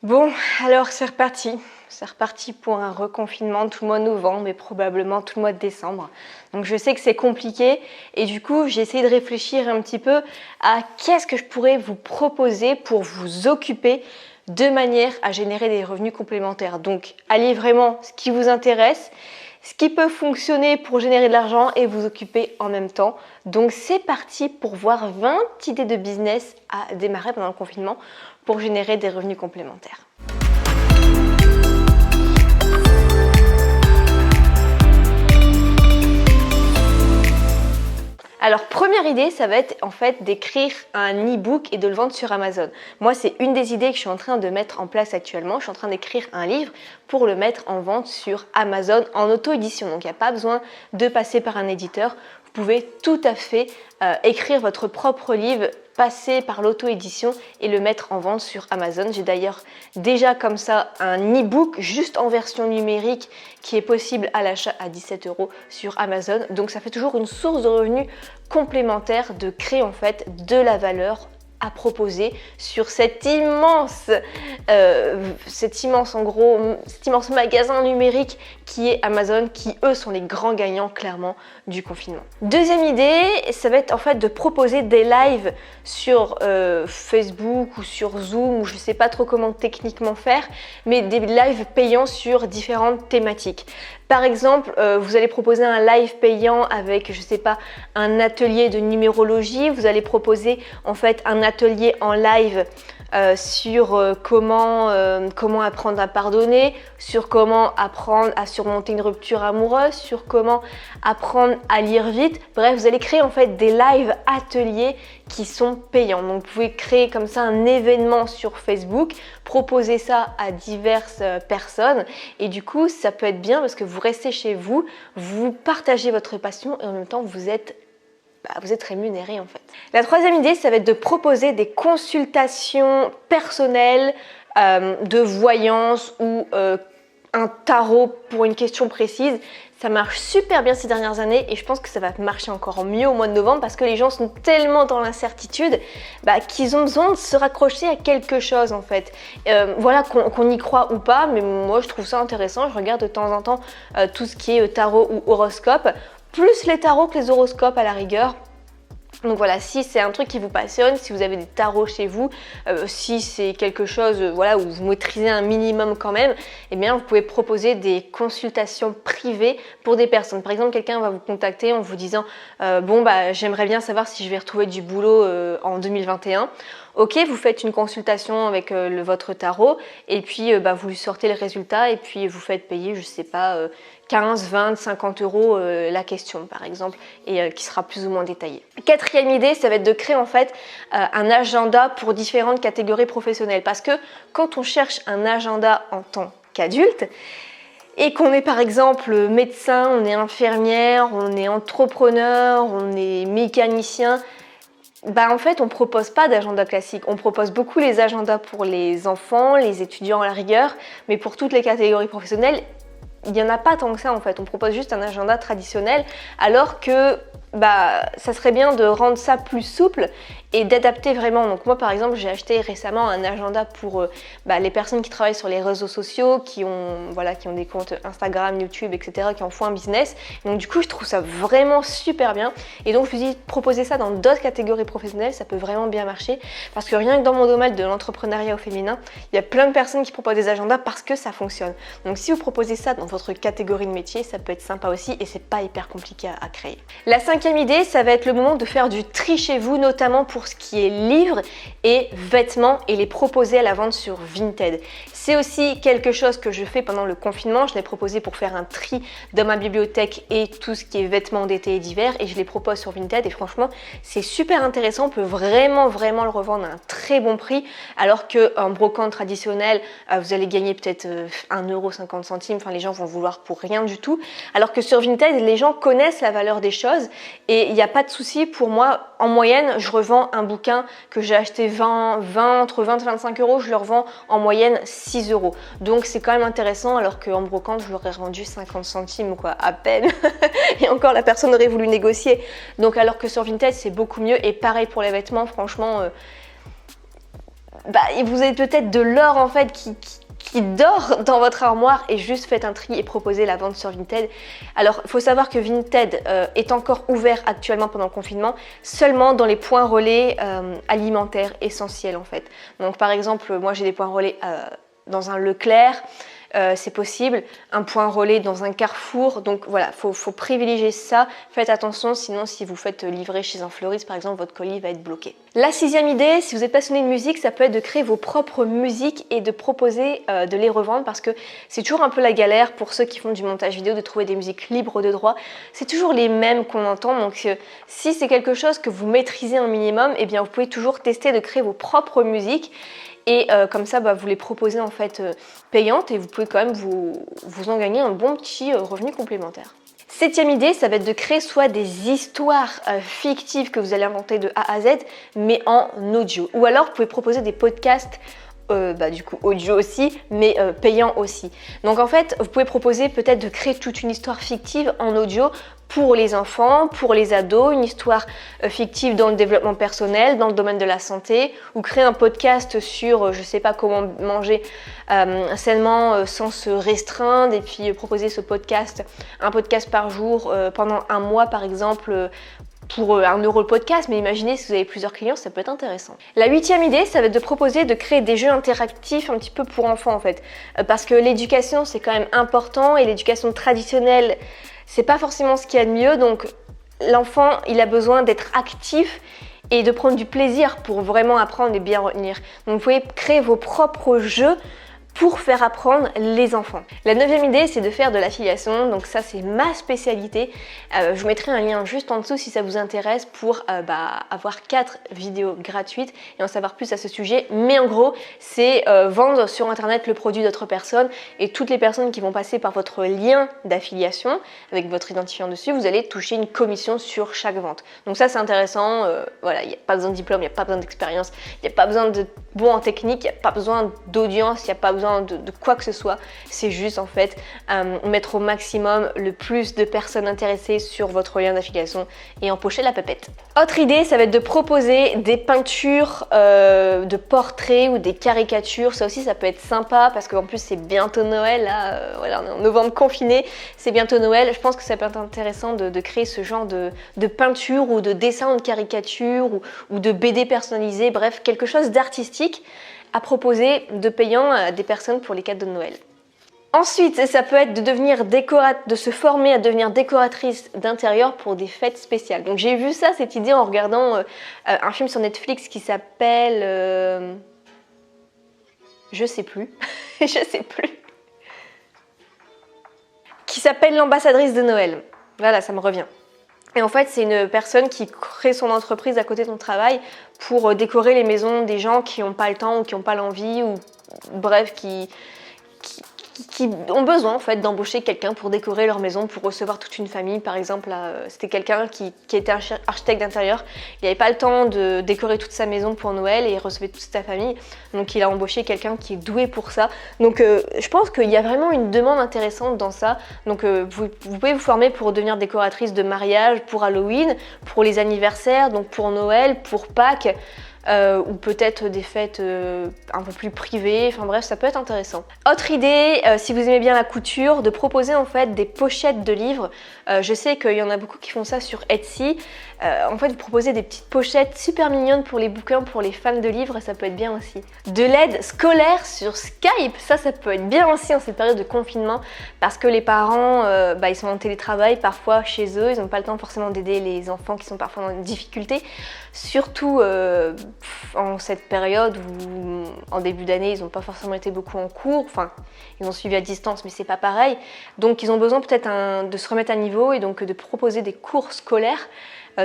Bon, alors c'est reparti. C'est reparti pour un reconfinement tout le mois de novembre et probablement tout le mois de décembre. Donc je sais que c'est compliqué et du coup j'ai essayé de réfléchir un petit peu à qu'est-ce que je pourrais vous proposer pour vous occuper de manière à générer des revenus complémentaires. Donc alliez vraiment ce qui vous intéresse, ce qui peut fonctionner pour générer de l'argent et vous occuper en même temps. Donc c'est parti pour voir 20 idées de business à démarrer pendant le confinement pour générer des revenus complémentaires. Alors première idée, ça va être en fait d'écrire un e-book et de le vendre sur Amazon. Moi, c'est une des idées que je suis en train de mettre en place actuellement. Je suis en train d'écrire un livre pour le mettre en vente sur Amazon en auto-édition. Donc il n'y a pas besoin de passer par un éditeur. Vous pouvez tout à fait écrire votre propre livre, passer par l'auto-édition et le mettre en vente sur Amazon. J'ai d'ailleurs déjà comme ça un e-book juste en version numérique qui est possible à l'achat à 17 € sur Amazon. Donc ça fait toujours une source de revenus complémentaire de créer en fait de la valeur à proposer sur cet immense magasin numérique qui est Amazon, qui eux sont les grands gagnants clairement du confinement. Deuxième idée, ça va être en fait de proposer des lives sur Facebook ou sur Zoom, ou je sais pas trop comment techniquement faire, mais des lives payants sur différentes thématiques. Par exemple, vous allez proposer un live payant avec, je sais pas, un atelier de numérologie. Vous allez proposer en fait un atelier en live sur comment apprendre à pardonner, sur comment apprendre à surmonter une rupture amoureuse, sur comment apprendre à lire vite. Bref, vous allez créer en fait des live ateliers qui sont payants. Donc vous pouvez créer comme ça un événement sur Facebook, proposer ça à diverses personnes et du coup ça peut être bien parce que vous restez chez vous, vous partagez votre passion et en même temps vous êtes rémunéré en fait. La troisième idée, ça va être de proposer des consultations personnelles de voyance ou un tarot pour une question précise. Ça marche super bien ces dernières années et je pense que ça va marcher encore mieux au mois de novembre parce que les gens sont tellement dans l'incertitude qu'ils ont besoin de se raccrocher à quelque chose en fait. Voilà, qu'on y croit ou pas, mais moi je trouve ça intéressant. Je regarde de temps en temps tout ce qui est tarot ou horoscope, plus les tarots que les horoscopes à la rigueur. Donc voilà, si c'est un truc qui vous passionne, si vous avez des tarots chez vous, si c'est quelque chose où vous maîtrisez un minimum quand même, eh bien vous pouvez proposer des consultations privées pour des personnes. Par exemple, quelqu'un va vous contacter en vous disant j'aimerais bien savoir si je vais retrouver du boulot en 2021. Ok, vous faites une consultation avec votre tarot et puis vous lui sortez le résultat et puis vous faites payer, je sais pas, 15, 20, 50 € la question par exemple et qui sera plus ou moins détaillée. Quatrième idée, ça va être de créer en fait un agenda pour différentes catégories professionnelles parce que quand on cherche un agenda en tant qu'adulte, et qu'on est par exemple médecin, on est infirmière, on est entrepreneur, on est mécanicien, en fait, on ne propose pas d'agenda classique. On propose beaucoup les agendas pour les enfants, les étudiants à la rigueur, mais pour toutes les catégories professionnelles, il n'y en a pas tant que ça en fait. On propose juste un agenda traditionnel alors que ça serait bien de rendre ça plus souple et d'adapter vraiment. Donc moi par exemple j'ai acheté récemment un agenda pour les personnes qui travaillent sur les réseaux sociaux, qui ont des comptes Instagram, YouTube, etc., qui en font un business. Et donc du coup je trouve ça vraiment super bien et donc je me suis dit proposer ça dans d'autres catégories professionnelles, ça peut vraiment bien marcher parce que rien que dans mon domaine de l'entrepreneuriat au féminin, il y a plein de personnes qui proposent des agendas parce que ça fonctionne. Donc si vous proposez ça dans votre catégorie de métier, ça peut être sympa aussi et c'est pas hyper compliqué à créer. La cinquième idée, ça va être le moment de faire du tri chez vous, notamment pour ce qui est livres et vêtements et les proposer à la vente sur Vinted. C'est aussi quelque chose que je fais pendant le confinement. Je l'ai proposé pour faire un tri dans ma bibliothèque et tout ce qui est vêtements d'été et d'hiver et je les propose sur Vinted et franchement c'est super intéressant. On peut vraiment le revendre à un très bon prix alors qu'en brocante traditionnel vous allez gagner peut-être 1,50 €, enfin les gens vont vouloir pour rien du tout, alors que sur Vinted les gens connaissent la valeur des choses et il n'y a pas de souci. Pour moi, en moyenne, je revends un bouquin que j'ai acheté entre 20 et 25 €, je le revends en moyenne 6 €. Donc c'est quand même intéressant, alors qu'en brocante, je l'aurais revendu 50 centimes, quoi, à peine. Et encore, la personne aurait voulu négocier. Donc alors que sur Vinted, c'est beaucoup mieux. Et pareil pour les vêtements, franchement, vous avez peut-être de l'or en fait qui dort dans votre armoire et juste faites un tri et proposez la vente sur Vinted. Alors il faut savoir que Vinted est encore ouvert actuellement pendant le confinement seulement dans les points relais alimentaires essentiels en fait. Donc par exemple moi j'ai des points relais dans un Leclerc, c'est possible, un point relais dans un Carrefour, donc voilà, faut privilégier ça, faites attention, sinon si vous faites livrer chez un fleuriste par exemple, votre colis va être bloqué. La 6e idée, si vous êtes passionné de musique, ça peut être de créer vos propres musiques et de proposer de les revendre parce que c'est toujours un peu la galère pour ceux qui font du montage vidéo de trouver des musiques libres de droit, c'est toujours les mêmes qu'on entend, donc si c'est quelque chose que vous maîtrisez un minimum, eh bien vous pouvez toujours tester de créer vos propres musiques. Et comme ça, vous les proposez en fait payantes et vous pouvez quand même vous en gagner un bon petit revenu complémentaire. 7e idée, ça va être de créer soit des histoires fictives que vous allez inventer de A à Z, mais en audio. Ou alors, vous pouvez proposer des podcasts du coup audio aussi, mais payant aussi. Donc en fait, vous pouvez proposer peut-être de créer toute une histoire fictive en audio pour les enfants, pour les ados, une histoire fictive dans le développement personnel, dans le domaine de la santé, ou créer un podcast sur, je sais pas comment manger sainement sans se restreindre, et puis proposer ce podcast, un podcast par jour pendant un mois par exemple, pour 1 euro le podcast, mais imaginez si vous avez plusieurs clients, ça peut être intéressant. La 8e idée, ça va être de proposer de créer des jeux interactifs un petit peu pour enfants en fait, parce que l'éducation c'est quand même important et l'éducation traditionnelle c'est pas forcément ce qu'il y a de mieux, donc l'enfant il a besoin d'être actif et de prendre du plaisir pour vraiment apprendre et bien retenir. Donc vous pouvez créer vos propres jeux pour faire apprendre les enfants. La 9e idée, c'est de faire de l'affiliation, donc ça c'est ma spécialité. Je vous mettrai un lien juste en dessous si ça vous intéresse pour avoir 4 vidéos gratuites et en savoir plus à ce sujet. Mais en gros, c'est vendre sur internet le produit d'autres personnes et toutes les personnes qui vont passer par votre lien d'affiliation avec votre identifiant dessus, vous allez toucher une commission sur chaque vente. Donc ça c'est intéressant, voilà, il n'y a pas besoin de diplôme, il n'y a pas besoin d'expérience, il n'y a pas besoin de bon en technique, il n'y a pas besoin d'audience, il n'y a pas besoin de quoi que ce soit, c'est juste en fait mettre au maximum le plus de personnes intéressées sur votre lien d'affiliation et empocher la pépette. Autre idée, ça va être de proposer des peintures de portraits ou des caricatures, ça aussi ça peut être sympa parce qu'en plus c'est bientôt Noël, là, voilà, on est en novembre confiné, c'est bientôt Noël, je pense que ça peut être intéressant de créer ce genre de peinture ou de dessin ou de caricature ou de BD personnalisé, bref quelque chose d'artistique à proposer de payant à des personnes pour les cadeaux de Noël. Ensuite, ça peut être de se former à devenir décoratrice d'intérieur pour des fêtes spéciales. Donc j'ai vu ça, cette idée, en regardant un film sur Netflix qui s'appelle... je sais plus. Qui s'appelle L'ambassadrice de Noël. Voilà, ça me revient. Et en fait, c'est une personne qui crée son entreprise à côté de son travail pour décorer les maisons des gens qui n'ont pas le temps ou qui n'ont pas l'envie ou bref, qui ont besoin en fait d'embaucher quelqu'un pour décorer leur maison, pour recevoir toute une famille. Par exemple, c'était quelqu'un qui était architecte d'intérieur, il n'avait pas le temps de décorer toute sa maison pour Noël et il recevait toute sa famille, donc il a embauché quelqu'un qui est doué pour ça. Donc je pense qu'il y a vraiment une demande intéressante dans ça. Donc vous pouvez vous former pour devenir décoratrice de mariage, pour Halloween, pour les anniversaires, donc pour Noël, pour Pâques. Ou peut-être des fêtes un peu plus privées, enfin bref, ça peut être intéressant. Autre idée, si vous aimez bien la couture, de proposer en fait des pochettes de livres. Je sais qu'il y en a beaucoup qui font ça sur Etsy. En fait, vous proposez des petites pochettes super mignonnes pour les bouquins, pour les fans de livres, ça peut être bien aussi. De l'aide scolaire sur Skype, ça peut être bien aussi en cette période de confinement parce que les parents, ils sont en télétravail parfois chez eux, ils n'ont pas le temps forcément d'aider les enfants qui sont parfois dans des difficultés. Surtout en cette période où en début d'année ils n'ont pas forcément été beaucoup en cours, enfin ils ont suivi à distance mais c'est pas pareil, donc ils ont besoin peut-être de se remettre à niveau et donc de proposer des cours scolaires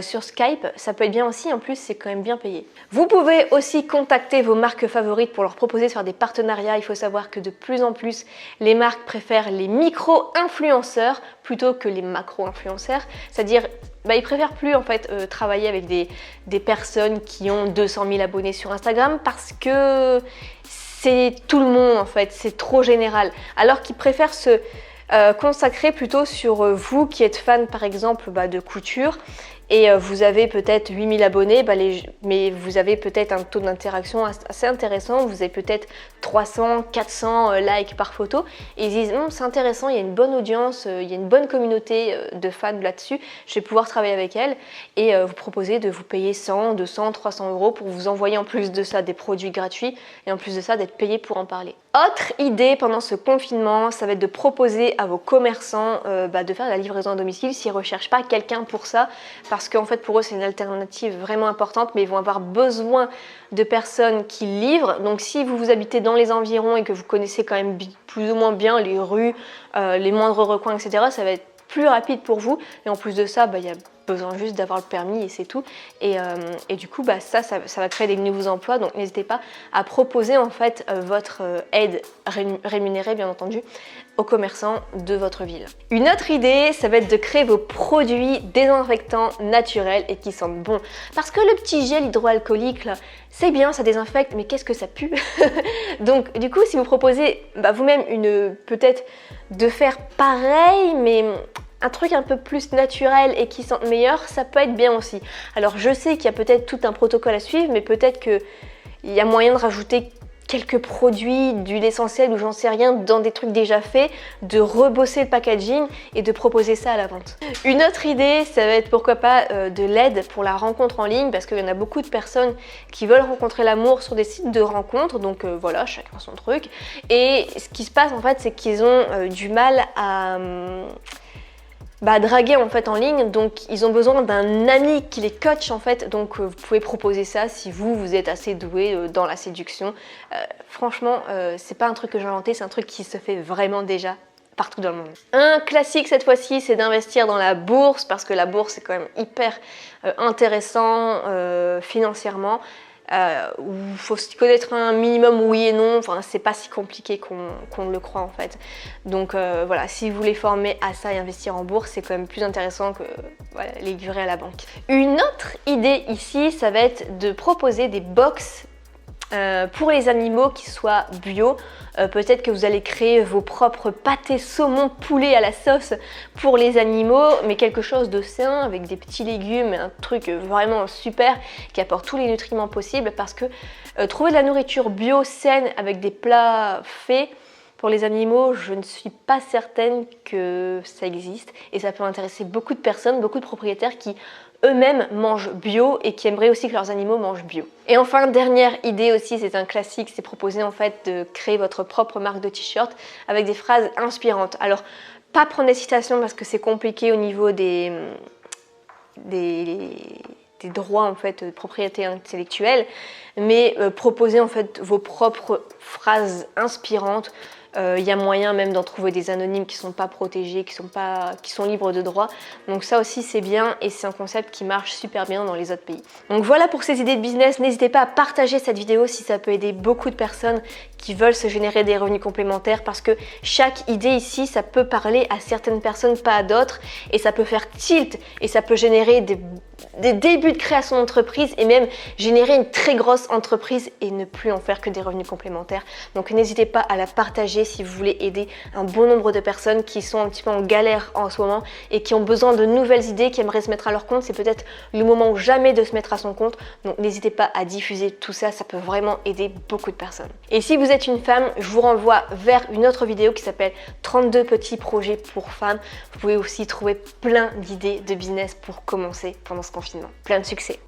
sur Skype, ça peut être bien aussi, en plus c'est quand même bien payé. Vous pouvez aussi contacter vos marques favorites pour leur proposer de faire des partenariats. Il faut savoir que de plus en plus les marques préfèrent les micro-influenceurs plutôt que les macro-influenceurs, c'est-à-dire ils préfèrent plus en fait travailler avec des personnes qui ont 200 000 abonnés sur Instagram parce que c'est tout le monde en fait, c'est trop général, alors qu'ils préfèrent se consacrer plutôt sur vous qui êtes fan par exemple de couture et vous avez peut-être 8000 abonnés, mais vous avez peut-être un taux d'interaction assez intéressant, vous avez peut-être 300, 400 likes par photo, et ils disent c'est intéressant, il y a une bonne audience, il y a une bonne communauté de fans là-dessus, je vais pouvoir travailler avec elle, et vous proposez de vous payer 100, 200, 300 euros pour vous envoyer en plus de ça des produits gratuits, et en plus de ça d'être payé pour en parler. Autre idée pendant ce confinement, ça va être de proposer à vos commerçants de faire la livraison à domicile s'ils ne recherchent pas quelqu'un pour ça, parce qu'en fait pour eux c'est une alternative vraiment importante, mais ils vont avoir besoin de personnes qui livrent. Donc si vous habitez dans les environs et que vous connaissez quand même plus ou moins bien les rues, les moindres recoins, etc., ça va être plus rapide pour vous, et en plus de ça, il y a besoin juste d'avoir le permis et c'est tout, et du coup ça va créer des nouveaux emplois, donc n'hésitez pas à proposer en fait votre aide rémunérée bien entendu aux commerçants de votre ville. Une autre idée, ça va être de créer vos produits désinfectants naturels et qui sentent bon, parce que le petit gel hydroalcoolique là, c'est bien, ça désinfecte, mais qu'est-ce que ça pue. Donc du coup si vous proposez vous-même peut-être de faire pareil, mais un truc un peu plus naturel et qui sent meilleur, ça peut être bien aussi. Alors je sais qu'il y a peut-être tout un protocole à suivre, mais peut-être qu'il y a moyen de rajouter quelques produits, d'huile essentielle ou j'en sais rien, dans des trucs déjà faits, de rebosser le packaging et de proposer ça à la vente. Une autre idée, ça va être pourquoi pas de l'aide pour la rencontre en ligne, parce qu'il y en a beaucoup de personnes qui veulent rencontrer l'amour sur des sites de rencontres, donc voilà, chacun son truc. Et ce qui se passe en fait, c'est qu'ils ont du mal à draguer en fait en ligne, donc ils ont besoin d'un ami qui les coach en fait, donc vous pouvez proposer ça si vous êtes assez doué dans la séduction. Franchement, c'est pas un truc que j'ai inventé, c'est un truc qui se fait vraiment déjà partout dans le monde. Un classique cette fois-ci, c'est d'investir dans la bourse, parce que la bourse c'est quand même hyper intéressant financièrement. Il faut se connaître un minimum oui et non, enfin c'est pas si compliqué qu'on le croit en fait. Donc voilà, si vous voulez former à ça et investir en bourse, c'est quand même plus intéressant que les livrer à la banque. Une autre idée ici, ça va être de proposer des box pour les animaux qui soient bio. Peut-être que vous allez créer vos propres pâtés saumon poulet à la sauce pour les animaux, mais quelque chose de sain avec des petits légumes, un truc vraiment super qui apporte tous les nutriments possibles, parce que trouver de la nourriture bio saine avec des plats faits pour les animaux, je ne suis pas certaine que ça existe, et ça peut intéresser beaucoup de personnes, beaucoup de propriétaires qui eux-mêmes mangent bio et qui aimeraient aussi que leurs animaux mangent bio. Et enfin, dernière idée aussi, c'est un classique, c'est proposer en fait de créer votre propre marque de t-shirt avec des phrases inspirantes. Alors, pas prendre des citations parce que c'est compliqué au niveau des droits en fait de propriété intellectuelle, mais proposer en fait vos propres phrases inspirantes. Il y a moyen même d'en trouver des anonymes qui ne sont pas protégés, qui sont libres de droit. Donc ça aussi c'est bien, et c'est un concept qui marche super bien dans les autres pays. Donc voilà pour ces idées de business. N'hésitez pas à partager cette vidéo si ça peut aider beaucoup de personnes qui veulent se générer des revenus complémentaires, parce que chaque idée ici, ça peut parler à certaines personnes, pas à d'autres, et ça peut faire tilt, et ça peut générer des débuts de création d'entreprise, et même générer une très grosse entreprise et ne plus en faire que des revenus complémentaires. Donc n'hésitez pas à la partager si vous voulez aider un bon nombre de personnes qui sont un petit peu en galère en ce moment et qui ont besoin de nouvelles idées, qui aimeraient se mettre à leur compte. C'est peut-être le moment ou jamais de se mettre à son compte, donc n'hésitez pas à diffuser tout ça, ça peut vraiment aider beaucoup de personnes. Et si vous êtes une femme, je vous renvoie vers une autre vidéo qui s'appelle 32 petits projets pour femmes. Vous pouvez aussi trouver plein d'idées de business pour commencer pendant ce confinement. Plein de succès!